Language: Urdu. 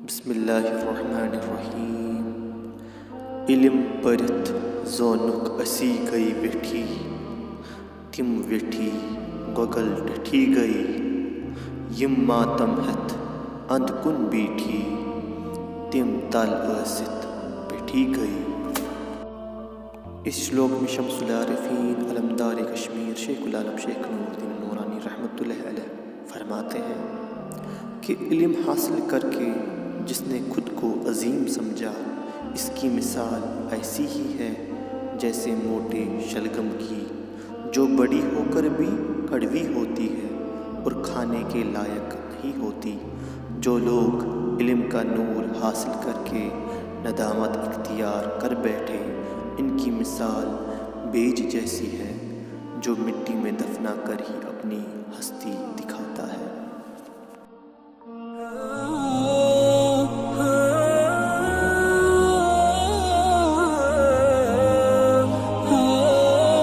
بسم اللہ الرحمن الرحیم۔ علم پرت زونک اسی گئی بیٹھی، تم ویٹھی گگل ڈٹھی گئی، یم ماتم ہتھ اند کن بیٹھی، تم تل ٲسِتھ بیٹھی گئی۔ اس شلوک میں شمس العارفین علمدار کشمیر شیخ العالم شیخ نور الدین نورانی رحمۃ اللہ علیہ فرماتے ہیں کہ علم حاصل کر کے جس نے خود کو عظیم سمجھا، اس کی مثال ایسی ہی ہے جیسے موٹے شلگم کی، جو بڑی ہو کر بھی کڑوی ہوتی ہے اور کھانے کے لائق نہیں ہوتی۔ جو لوگ علم کا نور حاصل کر کے ندامت اختیار کر بیٹھے، ان کی مثال بیج جیسی ہے جو مٹی میں دفنا کر ہی اپنی ہستی دکھاتا ہے۔